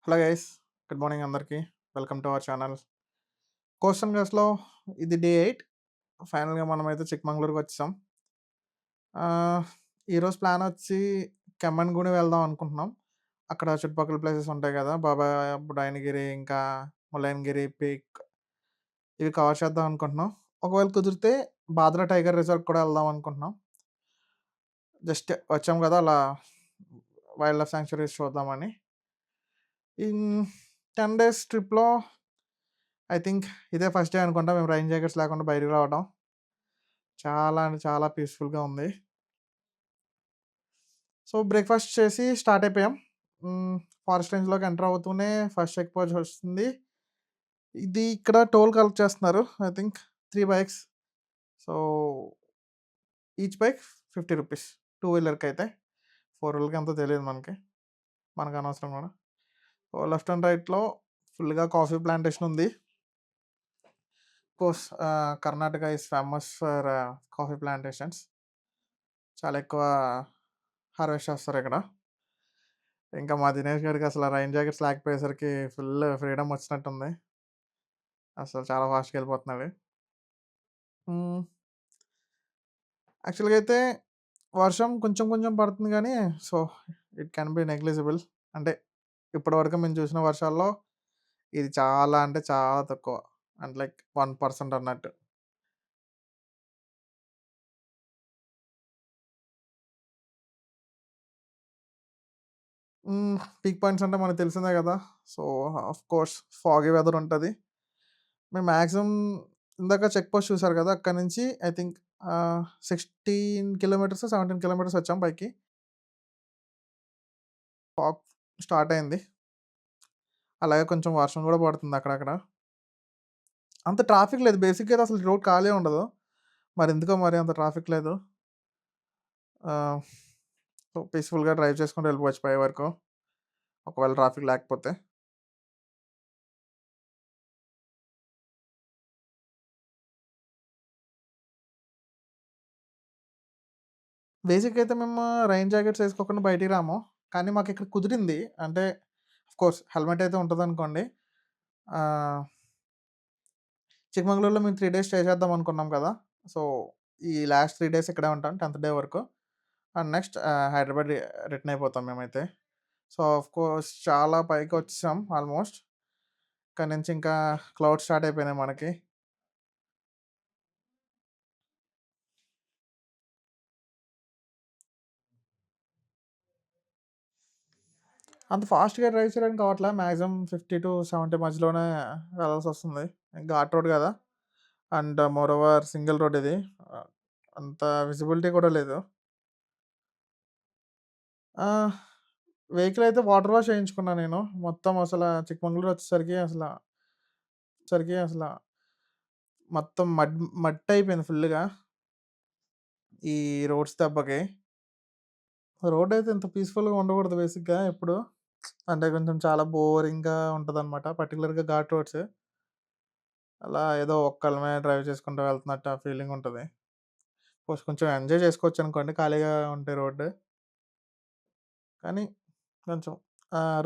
Hello guys, good morning అందరికీ. Welcome to our channel. Coastal గస్లో ఇది డే 8. ఫైనల్గా మనమైతే చిక్మంగళూరుకి వచ్చాం. ఈరోజు ప్లాన్ వచ్చి కెమ్మన్గూడి వెళ్దాం అనుకుంటున్నాం. అక్కడ చుట్టుపక్కల ప్లేసెస్ ఉంటాయి కదా, బాబా బుడాయనగిరి, ఇంకా ముల్లయనగిరి పీక్, ఇవి కవర్ చేద్దాం అనుకుంటున్నాం. ఒకవేళ కుదిరితే బాద్రా టైగర్ రిజర్వ్ కూడా వెళ్దాం అనుకుంటున్నాం. జస్ట్ వచ్చాం కదా, అలా వైల్డ్ లైఫ్ శాంక్చురీస్ చూద్దామని. ఇన్ 10 డేస్ ట్రిప్లో ఐ థింక్ ఇదే ఫస్ట్ డే అనుకుంటా మేము రైన్ జాకెట్స్ లేకుండా బయటికి రావడం. చాలా అంటే చాలా పీస్‌ఫుల్‌గా ఉంది. సో, బ్రేక్‌ఫాస్ట్ చేసి స్టార్ట్ అయిపోయాం. హ్మ్. ఫారెస్ట్ రేంజ్‌లోకి ఎంటర్ అవుతూనే ఫస్ట్ చెక్ పోస్ట్ వస్తుంది. ఇది ఇక్కడ టోల్ కలెక్ట్ చేస్తున్నారు. I think 3 bikes. So, each bike రూ. 50 టూ వీలర్‌కైతే. ఫోర్ వీలర్‌కి ఎంతో తెలీదు మనకి. మనకనవసరం కూడా. సో, లెఫ్ట్ అండ్ రైట్‌లో ఫుల్‌గా కాఫీ ప్లాంటేషన్ ఉంది. Course Karnataka is famous for coffee plantations. చాలా ఎక్కువ హార్వెస్ట్ చేస్తారిక్కడ. ఇంకా మా దినేష్ గాడికి అసల రైన్ జాకెట్స్ లేకపోయేసరికి ఫుల్ ఫ్రీడమ్ వచ్చినట్టుంది. అసలు చాలా ఫాస్ట్‌గా ఎళ్ళిపోతున్నాడు. హ్మ్. యాక్చువల్‌గా అయితే వర్షం కొంచెం కొంచెం పడుతుంది గానీ, so, it can be negligible. అంటే ఇప్పటివరకు మేము చూసిన వర్షాల్లో ఇది చాలా అంటే చాలా తక్కువ. అంటే లైక్ 1% అన్నట్టు. పీక్ పాయింట్స్ అంటే మనకు తెలిసిందే గదా! సో, ఆఫ్‌కోర్స్ ఫాగీ వెదర్ ఉంటది. మేము మాక్సిమం ఇందాక చెక్ పోస్ట్ చూసారు కదా! అక్కడి నుంచి ఐ థింక్ 16 కిలోమీటర్సో, 17 కిలోమీటర్స్ వచ్చాం పైకి. ఫాగ్ స్టార్ట్ అయింది. అలాగే కొంచెం వర్షం గూడా పడుతుంది అక్కడక్కడ. అంత ట్రాఫిక్ లేదు. బేసిక్‌గా అయితే అసలు రోడ్ ఖాళీ ఉండదు. మరెందుకో మరి అంత ట్రాఫిక్ లేదు. ఆహ్, సో, పీస్‌ఫుల్‌గా డ్రైవ్ చేసుకుంటూ వెళ్ళిపోవచ్చు పై వరకు. ఒకవేళ ట్రాఫిక్ లేకపోతే. బేసిక్‌గా అయితే మేము రైన్ జాకెట్స్ ఏసుకోకుండా బయటికి రాము. కానీ మాకిక్కడ కుదిరింది. అంటే ఆఫ్‌కోర్స్ హెల్మెట్ అయితే ఉంటదనుకోండి. ఆహ్ చిక్కమంగళూరులో మేము 3 డేస్ స్టే చేద్దాం అనుకున్నాం కదా! సో, ఈ లాస్ట్ 3 డేస్ ఇక్కడే ఉంటాం 10థ్ డే వరకు. అండ్ నెక్స్ట్ హైదరాబాద్ రిటర్న్ అయిపోతాం మేమైతే. సో, ఆఫ్‌కోర్స్ చాలా పైకొచ్చేసాం ఆల్మోస్ట్. ఇక్కడి నుంచి ఇంకా క్లౌడ్స్ స్టార్ట్ అయిపోయినాయి మనకి. అంత ఫాస్ట్‌గా డ్రైవ్ చేయడానికి అవ్వట్లా. మాక్సిమం 50-70 మధ్యలోనే వెళ్ళాల్సొస్తుంది. ఘాట్ రోడ్ గదా! And more over single road ఇది. ఆహ్, అంత విజిబిలిటీ కూడా లేదు. ఆ! వెహికల్ అయితే వాటర్ వాష్ చేయించుకున్నా నేను. మొత్తం చిక్కమంగళూరు వచ్చేసరికి మొత్తం మట్టయిపోయింది ఫుల్లుగా. ఈ రోడ్స్ దెబ్బకి. రోడ్డయితే ఇంత పీస్‌ఫుల్‌గా ఉండకూడదు బేసిక్‌గా ఎప్పుడు. అంటే కొంచెం చాలా బోరింగ్‌గా ఉంటదనమాట. పర్టిక్యులర్‌గా ఘాట్ రోడ్స్. అలా ఏదో ఒక్కళ్ళమే డ్రైవ్ చేసుకుంటూ వెళ్తున్నట్టు ఆ ఫీలింగుంటది. కొంచెం ఎంజాయ్ చేసుకోవచ్చనుకోండి ఖాళీగా ఉంటే రోడ్డు. కానీ కొంచెం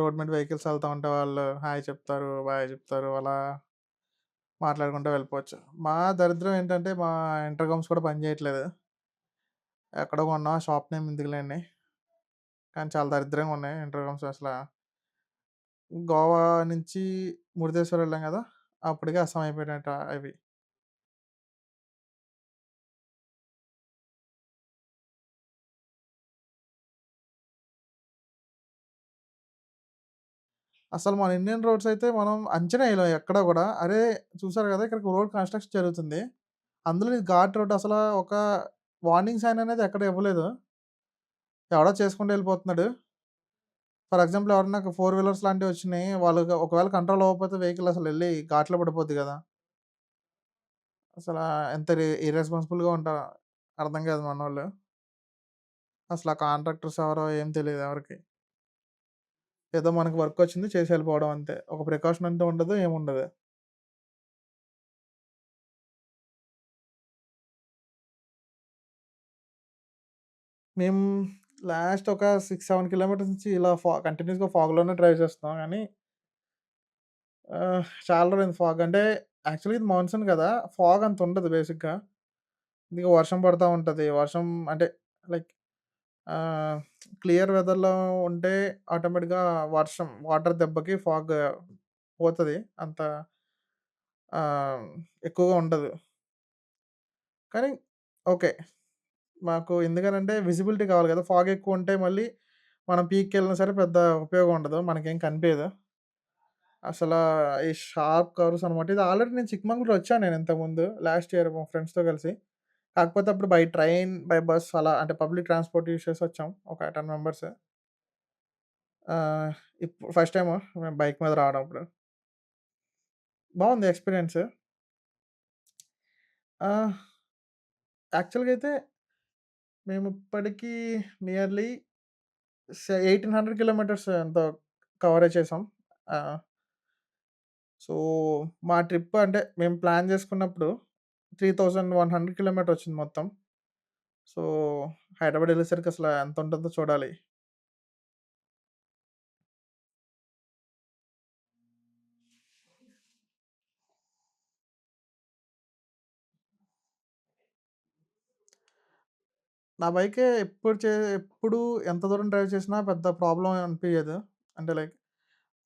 రోడ్ మీద వెహికల్స్ ఎళ్తా ఉంటే వాళ్ళు హాయ్ చెప్తారు, బాయ్ చెప్తారు. అలా మాట్లాడుకుంటూ వెళ్ళిపోవచ్చు. మా దరిద్రం ఏంటంటే మా ఇంటర్‌కామ్స్ కూడా పనిచేయట్లేదు. ఎక్కడో కొన్నాం. ఆ షాప్ నేమ్ ఎందుకులెండి. కానీ చాలా దరిద్రంగా ఉన్నాయి ఇంటర్‌కామ్స్ గోవా నుంచి మురుదేశ్వర్ వెళ్ళాం గదా! అప్పటికే అస్సాం అయిపోయినాయట అవి. అసలు మన ఇండియన్ రోడ్స్ అయితే మనం అంచనా ఎయలేం ఎక్కడ గూడా. అరే! చూసారు గదా! ఇక్కడ రోడ్ కన్‌స్ట్రక్షన్ జరుగుతుంది. అందులో ఇది ఘాట్ రోడ్ ఒక వార్నింగ్ సైన్ అనేది ఎక్కడ ఇవ్వలేదు. ఎవడో చేసుకుంటూ ఎళ్ళిపోతున్నాడు. ఫర్ ఎగ్జాంపుల్ ఎవరన్నా ఫోర్ వీలర్స్ లాంటివి వచ్చినాయి. ఒకవేళ కంట్రోల్ అవ్వకపోతే వెహికల్ అసలెళ్లి ఘాట్‌లో పడిపోద్ది గదా! అసలా ఎంత ఇర్రెస్పాన్సిబుల్‌గా ఉంటారో అర్థం కాదు మనోళ్ళు. అసల ఆ కాంట్రాక్టర్స్ ఎవరో ఏం తెలీదు ఎవరికీ. ఏదో మనకు వర్కొచ్చింది చేసి ఎళ్ళిపోవడం అంతే. ఒక ప్రికాషన్ అంటూ ఉండదు. ఏముండదు. మేము లాస్ట్ ఒక 6, 7 కిలోమీటర్స్ నుంచి ఇలా కంటిన్యూయస్‌గా ఫాగ్‌లోనే డ్రైవ్ చేస్తున్నాం గానీ, చాలా రోజులైంది ఫాగ్ అంటే యాక్చువల్‌గా ఇది మాన్సూన్ గదా! ఫాగ్ అంత ఉండదు బేసిక్‌గా. ఇదిగో వర్షం పడతా ఉంటది. వర్షం అంటే లైక్ ఆహ్, క్లియర్ వెదర్‌లో ఉంటే ఆటోమేటిక్‌గా వాటర్ దెబ్బకి ఫాగ్ పోతది. అంత ఆహ్, ఎక్కువగా ఉండదు. కానీ ఓకే. మాకు ఎందుకనంటే విజిబిలిటీ కావాలి గదా! ఫాగ్ ఎక్కువుంటే మళ్ళీ మనం పీక్‌కెళ్ళినా సరే పెద్ద ఉపయోగం ఉండదు. మనకేం కనిపియదు. అసలా ఈ షార్ప్ కర్వ్స్ అనమాట. ఇది ఆల్రెడీ నేను చిక్మంగళూరు వచ్చాను నేను ఇంతకుముందు. లాస్ట్ ఇయర్ మా ఫ్రెండ్స్‌తో కలిసి. కాకపోతే అప్పుడు బై ట్రైన్, బై బస్ అలా అంటే పబ్లిక్ ట్రాన్స్‌పోర్ట్ యూజ్ చేసి వచ్చాం. ఒక 10 మెంబర్స్. ఆహ్, ఫస్ట్ టైము మేము బైక్ మీద రావడం అప్పుడు. బావుంది ఎక్స్‌పీరియన్స్. ఆహ్, యాక్చువల్‌గా అయితే మేము ఇప్పటికి నియర్లీ 1800 కిలోమీటర్స్ ఎంతో కవరేజ్ చేసాం. ఆహ్, సో, మా ట్రిప్ అంటే మేము ప్లాన్ చేసుకున్నప్పుడు 3100 కిలోమీటర్ వచ్చింది మొత్తం. సో, హైదరాబాద్ ఎళ్ళేసరికి అసల ఎంతుంటదో చూడాలి. నా బైకే ఎప్పుడు ఎంత దూరం డ్రైవ్ చేసినా పెద్ద ప్రాబ్లమ్ అనిపియదు. అంటే లైక్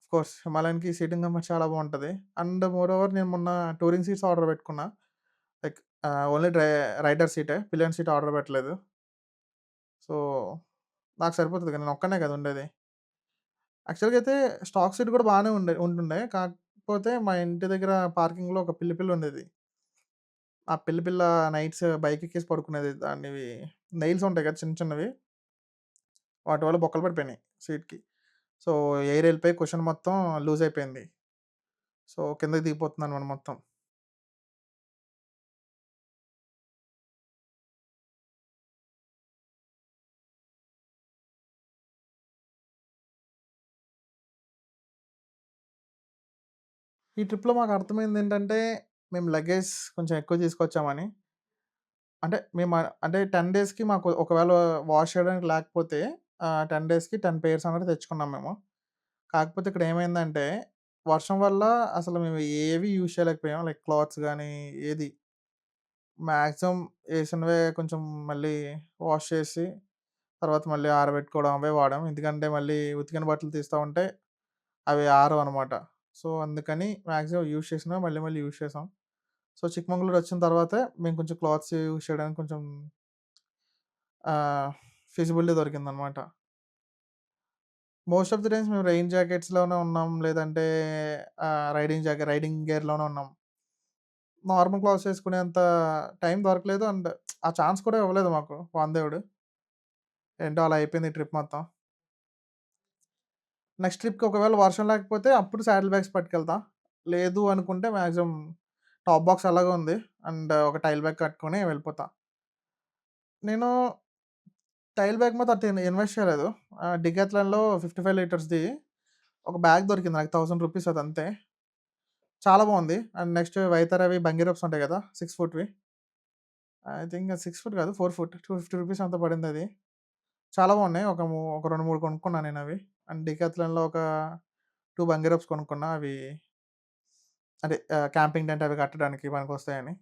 ఆఫ్‌కోర్స్ హిమాలయన్‌కి సీటింగ్ కంఫర్ట్ చాలా బావుంటది. అండ్ మోర్ ఓవర్ నేను మొన్న టూరింగ్ సీట్స్ ఆర్డర్ పెట్టుకున్నా. లైక్ ఓన్లీ రైడర్ సీటే. పిలియన్ సీట్ ఆర్డర్ పెట్టలేదు. సో, నాకు సరిపోతది కదా! నేనొక్కడినే కదా ఉండేది. యాక్చువల్‌గా అయితే స్టాక్ సీట్ కూడా బానే ఉంటుండే. కాకపోతే మా ఇంటి దగ్గర పార్కింగ్‌లో ఒక పిల్ల ఉండేది. ఆ పిల్ల నైట్స్ బైక్ ఎక్కేసి పడుకునేది. దానివి నెయిల్స్ ఉంటాయి కదా! చిన్న చిన్నవి. వాటి వల్ల బొక్కలు పడిపోయినాయి సీట్‌కి. సో, ఎయిర్ ఎళ్ళిపోయి కుషన్ మొత్తం లూజ్ అయిపోయింది. సో, కిందకి దిగిపోతుందనమాట మొత్తం. ఈ ట్రిప్‌లో మాకు అర్థమైందేంటంటే, మేము లగేజ్ కొంచెం ఎక్కువ తీసుకొచ్చామని. అంటే మేము అంటే 10 డేస్‌కి మాకు ఒకవేళ వాష్ చేయడానికి లేకపోతే 10 డేస్‌కి 10 పెయిర్స్ అనేది తెచ్చుకున్నాం మేము. కాకపోతే ఇక్కడ ఏమైందంటే, వర్షం వల్ల అసలు మేము ఏవి యూజ్ చేయలేకపోయాం. లైక్ క్లాత్స్ గానీ, ఏది. మాక్సిమం ఏసినవే కొంచెం మళ్ళీ వాష్ చేసి, తర్వాత మళ్ళీ ఆరబెట్టుకోవడం అవే వాడాం. ఎందుకంటే మళ్ళీ ఉతికిన బట్టలు తీస్తా ఉంటే అవి ఆరవనమాట. సో, అందుకని మాక్సిమం యూజ్ చేసినవి మళ్ళీ మళ్ళీ యూజ్ చేసాం. సో, చిక్కమంగళూరు వచ్చిన తర్వాతే మేము కొంచెం క్లాత్స్ యూజ్ చేయడానికి కొంచెం ఆహ్, ఫీజిబిలిటీ దొరికిందనమాట. మోస్ట్ ఆఫ్ ది టైమ్స్ మేము రెయిన్ జాకెట్స్‌లోనే ఉన్నాం. లేదంటే రైడింగ్ గేర్‌లోనే ఉన్నాం. నార్మల్ క్లాత్స్ ఏసుకునేంత టైం దొరకలేదు. అండ్ ఆ ఛాన్స్ కూడా ఇవ్వలేదు మాకు వానదేవుడు. ఏంటో అలా అయిపోయింది ఈ ట్రిప్ మొత్తం. నెక్స్ట్ ట్రిప్‌కి ఒకవేళ వర్షం లేకపోతే అప్పుడు సాడిల్ బ్యాగ్స్ పట్టుకెళ్తా. లేదు అనుకుంటే మాక్సిమం టాప్ బాక్స్ అలాగే ఉంది. అండ్ ఒక టైల్ బ్యాగ్ కట్టుకొని వెళ్ళిపోతా. నేను టైల్ బ్యాగ్ మీద అంత ఇన్వెస్ట్ చేయలేదు. డికాథ్లాన్‌లో 55 లీటర్స్‌ది ఒక బ్యాగ్ దొరికింది నాకు రూ. 1000 అదంతే. చాలా బావుంది. అండ్ నెక్స్ట్ వైతరవి బంగీ రబ్స్ ఉంటాయి కదా! 6 ఫుట్‌వి. ఐ థింక్ అది 6 ఫుట్ కాదు 4 ఫుట్. రూ. 250 ఎంతో పడిందది. చాలా బాగున్నాయి. ఒక 2, 3 కొనుక్కున్నా నేనవి. అండ్ డికాథ్లాన్‌లో ఒక 2 బంగీ రబ్స్ కొనుక్కున్నా. అవి అదే క్యాంపింగ్ టెంట్ అవి కట్టడానికి పనికొస్తాయని.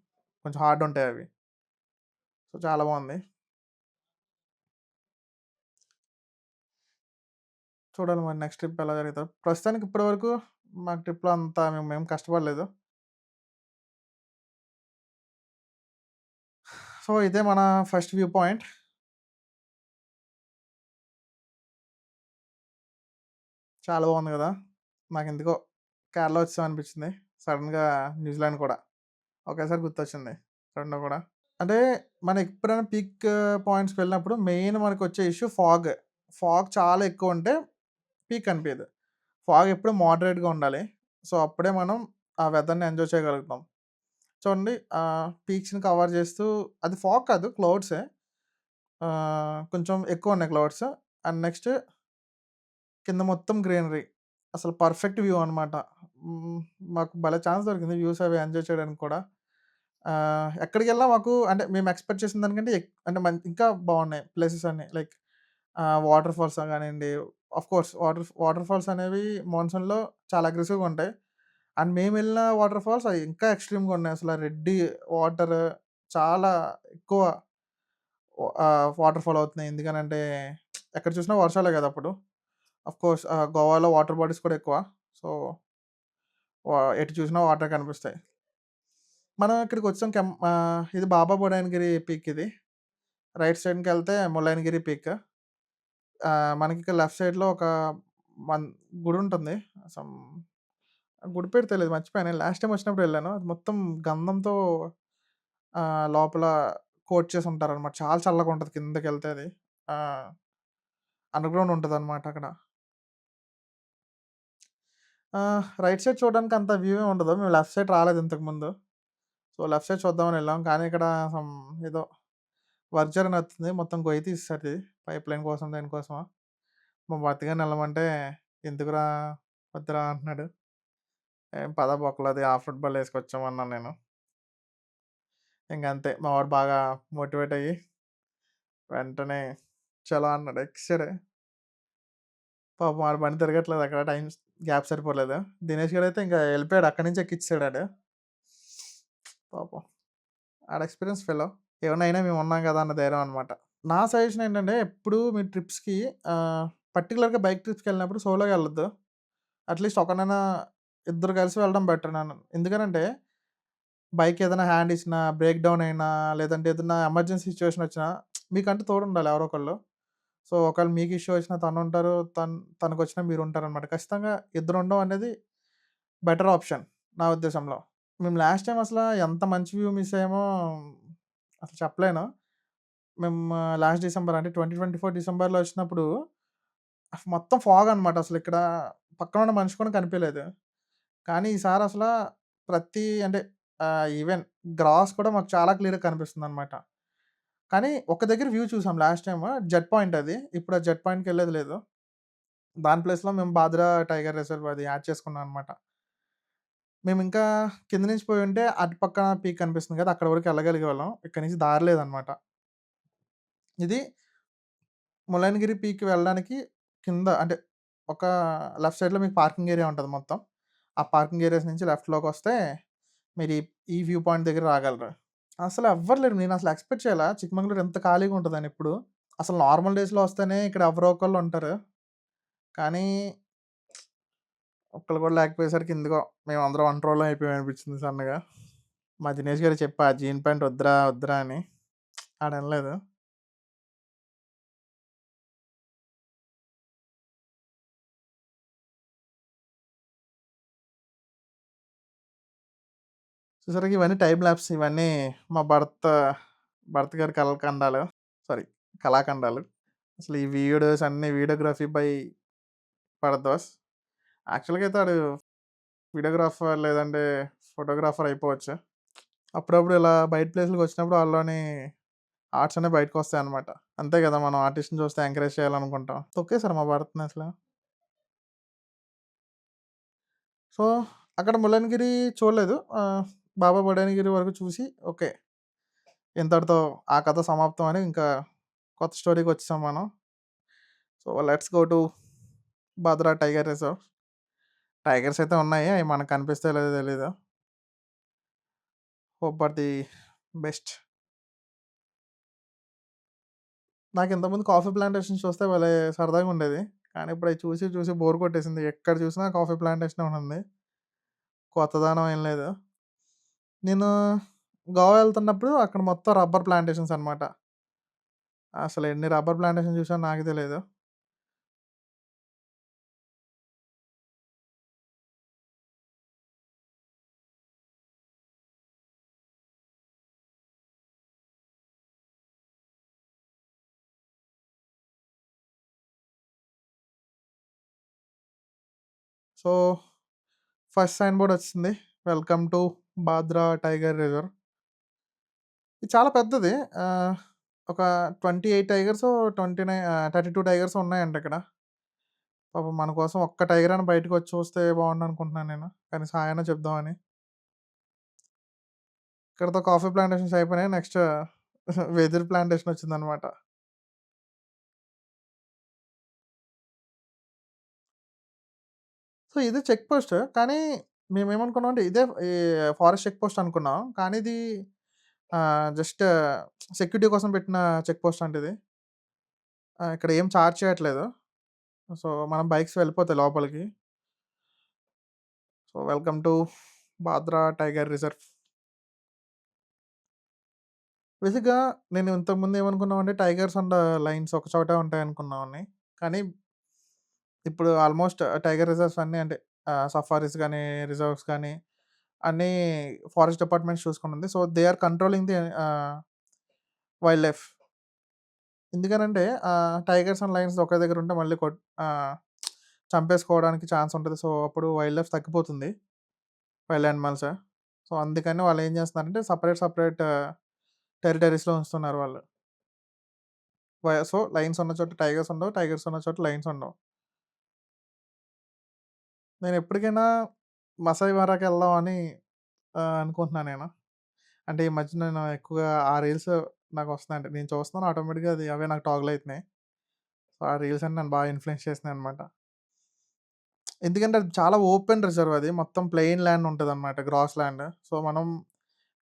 కొంచెం హార్డ్ ఉంటాయవి. సో, చాలా బావుంది. చూడాలి మరి నెక్స్ట్ ట్రిప్ ఎలా జరుగుతదో. ప్రస్తుతానికి ఇప్పటి వరకు మాకు ట్రిప్‌లో అంత మేమేం కష్టపడలేదు. సో, ఇదే మన ఫస్ట్ వ్యూ పాయింట్. చాలా బాగుంది గదా! నాకెందుకో కేరళ వచ్చేసామనిపించింది. సడెన్‌గా న్యూజిలాండ్ కూడా. ఒకేసారి గుర్తొచ్చింది 2 కూడా. అంటే మనం ఎప్పుడైనా పీక్ పాయింట్స్‌కి వెళ్ళినప్పుడు మెయిన్ మనకొచ్చే ఇష్యూ ఫాగ్. ఫాగ్ చాలా ఎక్కువుంటే పీక్ అనిపియదు. ఫాగ్ ఎప్పుడు మోడరేట్‌గా ఉండాలి. సో, అప్పుడే మనం ఆ వెదర్‌ని ఎంజాయ్ చేయగలుగుతాం. చూడండి పీక్స్‌ని కవర్ చేస్తూ అది ఫాగ్ కాదు క్లౌడ్సే. కొంచెం ఎక్కువున్నాయి క్లౌడ్స్. అండ్ నెక్స్ట్ కింద మొత్తం గ్రీనరీ. అసలు పర్ఫెక్ట్ వ్యూ అనమాట. హ్మ్. మాకు భలే ఛాన్స్ దొరికింది వ్యూస్ అవి ఎంజాయ్ చేయడానికి కూడా. ఎక్కడికెళ్ళినా మాకు అంటే మేము ఎక్స్‌పెక్ట్ చేసిన దానికంటే అంటే ఇంకా బాగున్నాయి ప్లేసెస్ అన్నీ. లైక్ వాటర్ ఫాల్స్ గానియండి, ఆఫ్‌కోర్స్ వాటర్ ఫాల్స్ అనేవి మాన్సూన్‌లో చాలా అగ్రెసివ్‌గా ఉంటాయి. అండ్ మేమెళ్ళిన వాటర్ ఫాల్స్ అయి ఇంకా ఎక్స్‌ట్రీమ్‌గా ఉన్నాయి. అసల రెడ్డి వాటర్ చాలా ఎక్కువ వాటర్ ఫాల్ అవుతున్నాయి. ఎందుకనంటే ఎక్కడ చూసినా వర్షాలే గదా! అప్పుడు. ఆఫ్‌కోర్స్ గోవాలో వాటర్ బాడీస్ కూడా ఎక్కువ. సో, ఎటు చూసినా వాటరే కనిపిస్తాయి. మనం ఇక్కడికొచ్చాం ఇది బాబా బుడాన్‌గిరి పీక్ ఇది. రైట్ సైడ్‌కెళ్తే ముల్లాయనగిరి పీక్. మనకిక్కడ లెఫ్ట్ సైడ్‌లో ఒక మన్ గుడుంటుంది. సమ్ గుడి పేరు తెలీదు మర్చిపోయాను. నేను లాస్ట్ టైమ్ వచ్చినప్పుడు వెళ్ళాను. అది మొత్తం గంధంతో లోపల కోట్ చేసుంటారనమాట. చాలా చల్లగుంటది కిందకెళ్తే అది. ఆహ్, అండర్‌గ్రౌండ్ ఉంటదనమాట అక్కడ. రైట్ సైడ్ చూడడానికి అంత వ్యూ ఏమి ఉండదు. మేము లెఫ్ట్ సైడ్ రాలేదు ఇంతకుముందు. సో, లెఫ్ట్ సైడ్ చూద్దామని ఎళ్ళాం. కానీ ఇక్కడ సమ్ ఏదో వర్క్ జరగనట్టుంది. మొత్తం గొయ్యి తీసేసారు ఇది. పైప్‌లైన్ కోసం దేనికోసమో. మా భర్తగారిని ఎళ్ళమంటే, "ఎందుకురా వద్దురా" అంటున్నాడు. "ఏం పద బొక్కలోది ఆఫ్ రోడ్ బండేసుకొచ్చాం" అన్నాను నేను. ఇంకంతే మా వాడు బాగా మోటివేట్ అయ్యి వెంటనే చలో అన్నాడు. ఎక్కేసాడు. పాపం ఆడి బండి తిరగట్లేదు అక్కడ గ్యాప్ సరిపోలేదు. దినేష్ గాడైతే ఇంకా ఎళ్ళిపోయాడు. అక్కడి నుంచి ఎక్కిచ్చేసాడు ఆడు. పాపం ఆడు ఎక్స్‌పీరియన్స్ ఫెలో. ఏమన్నా అయినా మేమున్నాం గదా! అన్న ధైర్యం అనమాట. నా సజెషన్ ఏంటంటే ఎప్పుడు మీ ట్రిప్స్‌కి పర్టిక్యులర్‌గా బైక్ ట్రిప్స్‌కెళ్ళినప్పుడు సోలోగా ఎళ్ళొద్దు. అట్‌లీస్ట్ ఒకడినైనా ఇద్దరు కలిసి వెళ్ళడం బెటర్ ఎందుకనంటే బైక్ ఏదైనా హ్యాండ్ ఇచ్చినా, బ్రేక్ డౌన్ అయినా, లేదంటే ఏదన్నా ఎమర్జెన్సీ సిట్యుయేషన్ వచ్చినా మీకంటూ తోడుండాలి ఎవరో ఒకళ్ళు. సో, ఒకవేళ మీకు ఇష్యూ వచ్చినా తనుంటారు. తనకొచ్చినా మీరుంటారనమాట. ఖచ్చితంగా ఇద్దరుండడం అనేది బెటర్ ఆప్షన్ నా ఉద్దేశంలో. మేము లాస్ట్ టైమ్ అసల ఎంత మంచి వ్యూ మిస్ అయ్యామో అసలు చెప్పలేను. మేము లాస్ట్ డిసెంబర్ అంటే 2024 డిసెంబర్‌లో వచ్చినప్పుడు మొత్తం ఫాగ్ అనమాట. అసలిక్కడ పక్కనున్న మనిషి కూడా కనిపియలేదు. కానీ ఈసారి అసల అంటే ఈవెన్ గ్రాస్ కూడా మాకు చాలా క్లియర్‌గా కనిపిస్తుందనమాట. కానీ ఒక దగ్గర వ్యూ చూసాం లాస్ట్ టైము. జెట్ పాయింట్ అది. ఇప్పుడు ఆ జెట్ పాయింట్‌కెళ్ళేది లేదు. దాని ప్లేస్‌లో మేము బాద్రా టైగర్ రిజర్వ్ అది యాడ్ చేసుకున్నాం అనమాట. మేమింకా కింద నుంచి పోయుంటే అటు పక్కన పీక్ కనిపిస్తుంది కదా! అక్కడి వరకు ఎళ్ళగలిగేవాళ్ళం. ఇక్కడి నుంచి దారి లేదనమాట. ఇది ముల్లాయనగిరి పీక్‌కి వెళ్ళడానికి కింద అంటే ఒక లెఫ్ట్ సైడ్‌లో మీకు పార్కింగ్ ఏరియా ఉంటది మొత్తం. ఆ పార్కింగ్ ఏరియాస్ నుంచి లెఫ్ట్‌లోకొస్తే మీరు ఈ వ్యూ పాయింట్ దగ్గర రాగలరు. అసలు ఎవ్వరు లేరు. నేనసలు ఎక్స్‌పెక్ట్ చేయలా చిక్కమంగళూరు ఇంత ఖాళీగా ఉంటదని ఎప్పుడు. అసలు నార్మల్ డేస్‌లో వస్తేనే ఇక్కడ ఎవరో ఒకళ్ళు ఉంటారు. కానీ ఒక్కళ్ళు కూడా లేకపోయేసరికి ఎందుకో మేమందరం ఒంటరోళ్ళం అయిపోయాం అనిపించింది సన్నగా. మా దినేష్ గారికి చెప్పా జీన్ ప్యాంట్ వద్దురా, వద్దురా అని. ఆడినలేదు. చూసారా ఇవన్నీ టైమ్ ల్యాప్స్ ఇవన్నీ మా భరత్ గారి కలకండాలు. సారీ కళాఖండాలు. అసలు ఈ వీడియోస్ అన్నీ వీడియోగ్రఫీ బై భరద్వాజ్. యాక్చువల్‌గా అయితే ఆడు వీడియోగ్రాఫర్ లేదంటే ఫోటోగ్రాఫర్ అయిపోవచ్చు. అప్పుడప్పుడు ఇలా బయట ప్లేస్‌లకొచ్చినప్పుడు ఆళ్ళలోని ఆర్ట్స్ అనేవి బయటకొస్తాయన్నమాట. అంతే గదా! మనం ఆర్టిస్ట్‌ని చూస్తే ఎంకరేజ్ చేయాలనుకుంటాం. తొక్కేసారు మా భరత్‌ని అసల. సో, అక్కడ ముల్లాయనగిరి చూడలేదు. బాబా బుడానగిరి వరకు చూసి ఓకే. ఇంతటితో ఆ కథ సమాప్తం అని ఇంకా కొత్త స్టోరీకొచ్చేసాం మనం. So, let's go to Bhadra tiger reserve. Tigers అయితే ఉన్నాయి. అయి మనకు కనిపిస్తాయో లేదో తెలీదు. Hope for the best. నాకు ఇంతకుముందు కాఫీ ప్లాంటేషన్స్ చూస్తే భలే సరదాగా ఉండేది. కానీ ఇప్పుడు అయి చూసి చూసి బోర్ కొట్టేసింది. ఎక్కడ చూసినా కాఫీ ప్లాంటేషనే ఉంది. కొత్తదనం ఏం లేదు. నేను గోవా ఎళ్తున్నప్పుడు అక్కడ మొత్తం రబ్బర్ ప్లాంటేషన్స్ అనమాట. అసలు ఎన్ని రబ్బర్ ప్లాంటేషన్ చూసానో నాకు తెలీదు. సో, ఫస్ట్ సైన్ బోర్డ్ వచ్చింది. Welcome to Bhadra tiger reserve. ఇది చాలా పెద్దది. ఆహ్, ఒక 28 టైగర్సో 32 టైగర్సో ఉన్నాయంట ఇక్కడ. పాపం మన కోసం ఒక్క టైగర్ అయినా బయటకొచ్చి చూస్తే బావుండనుకుంటున్నాను నేను. కనీసం హాయ్ అన్నా చెప్దామని. ఇక్కడితో కాఫీ ప్లాంటేషన్స్ అయిపోయినాయి. నెక్స్ట్ వెదురు ప్లాంటేషన్ వచ్చిందనమాట. సో, ఇది చెక్ పోస్ట్. కానీ మేమేమనుకున్నామంటే ఇదే ఈ ఫారెస్ట్ చెక్ పోస్ట్ అనుకున్నాం. కానీ ఇది జస్ట్ సెక్యూరిటీ కోసం పెట్టిన చెక్ పోస్ట్ అంట ఇది. ఇక్కడ ఏం చార్జ్ చేయట్లేదు. సో, మనం బైక్స్ వెళ్ళిపోతాయి లోపలికి. So, welcome to Bandra tiger reserve. బేసిక్‌గా నేను ఇంతకుముందు ఏమనుకున్నామంటే టైగర్స్ అండ్ లయన్స్ ఒక చోటే ఉంటాయనుకున్నావాడిని. కానీ ఇప్పుడు ఆల్మోస్ట్ టైగర్ రిజర్వ్స్ అన్నీ అంటే సఫారీస్ గాని, రిజర్వ్స్ గాని అన్నీ ఫారెస్ట్ డిపార్ట్‌మెంట్స్ చూసుకుంటుంది. So, they are controlling the wild life. ఎందుకనంటే టైగర్స్ అండ్ లయన్స్ ఒకే దగ్గర ఉంటే మళ్ళీ చంపేసుకోవడానికి ఛాన్స్ ఉంటది. సో, అప్పుడు వైల్డ్ లైఫ్ తగ్గిపోతుంది. Wild animals. సో, అందుకని వాళ్ళేం చేస్తున్నారంటే సెపరేట్ టెరిటరీస్‌లో ఉంచుతున్నారు వాళ్ళు. సో, లయన్స్ ఉన్న చోట టైగర్స్ ఉండవు. టైగర్స్ ఉన్న చోట లయన్స్ ఉండవు. నేనెప్పటికైనా మసై మారాకెళ్దాం అని అనుకుంటున్నాను నేను. అంటే ఈ మధ్య నేను ఎక్కువగా ఆ రీల్స్ నాకొస్తున్నాయంట. నేను చూస్తున్నాను ఆటోమేటిక్‌గా అవే నాకు టాగుల్ అయితున్నాయి. సో, ఆ రీల్స్ అన్నీ నన్ను బాగా ఇన్‌ఫ్లూయెన్స్ చేసినాయన్నమాట. ఎందుకంటే అది చాలా ఓపెన్ రిజర్వ్ అది. మొత్తం ప్లెయిన్ ల్యాండ్ ఉంటదన్నమాట. Grass land. సో, మనం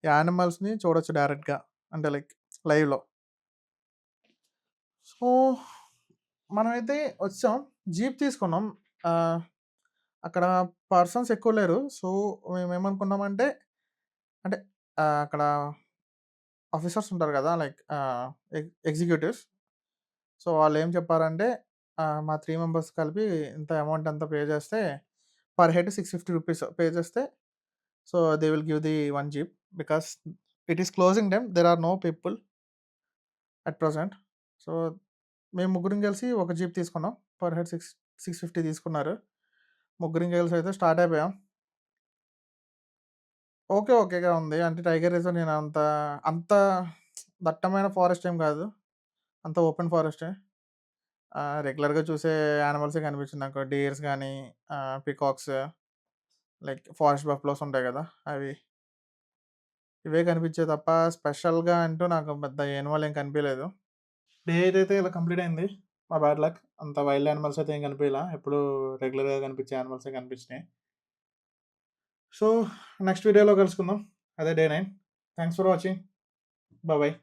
యానిమల్స్‌ని చూడొచ్చు డైరెక్ట్‌గా. అంటే లైక్ లైవ్‌లో. సో, మనమైతే వచ్చాం. జీప్ తీసుకున్నాం. ఆహ్, అక్కడ పర్సన్స్ ఎక్కువ లేరు. సో, మేమేమనుకున్నామంటే అంటే అక్కడ ఆఫీసర్స్ ఉంటారు గదా! Like executives. సో, వాళ్ళేం చెప్పారంటే మా 3 మెంబర్స్ కలిపి ఇంత అమౌంట్ అంతా పే చేస్తే పర్ హెడ్ రూ. 650 పే చేస్తే so, they will give the one jeep because it is closing time. There are no people at present. So, మేము ముగ్గురం కలిసి ఒక జీప్ తీసుకున్నాం. పర్ హెడ్ 650 తీసుకున్నారు. ముగ్గురం కలిసి అయితే స్టార్ట్ అయిపోయాం. ఓకేగా ఉంది. అంటే టైగర్ రిజర్వ్ నేను అంత దట్టమైన ఫారెస్ట్ ఏం కాదు. అంతా ఓపెన్ ఫారెస్టే. రెగ్యులర్‌గా చూసే యానిమల్సే కనిపించింది నాకు. డీర్స్ గాని, పీకాక్స్ లైక్ ఫారెస్ట్ బఫెలోస్ ఉంటాయి గదా! అవి. ఇవే కనిపించాయి తప్ప స్పెషల్‌గా అంటూ నాకు పెద్ద యానిమల్ ఏం కనిపియలేదు. డే అయితే ఇలా కంప్లీట్ అయింది. మా బ్యాడ్ లక్. అంత వైల్డ్ యానిమల్స్ అయితే ఏం కనిపియలా. ఎప్పుడూ రెగ్యులర్‌గా కనిపించే యానిమల్సే కనిపించినాయి. సో, నెక్స్ట్ వీడియోలో కలుసుకుందాం. అదే day 9. Thanks for watching. Bye.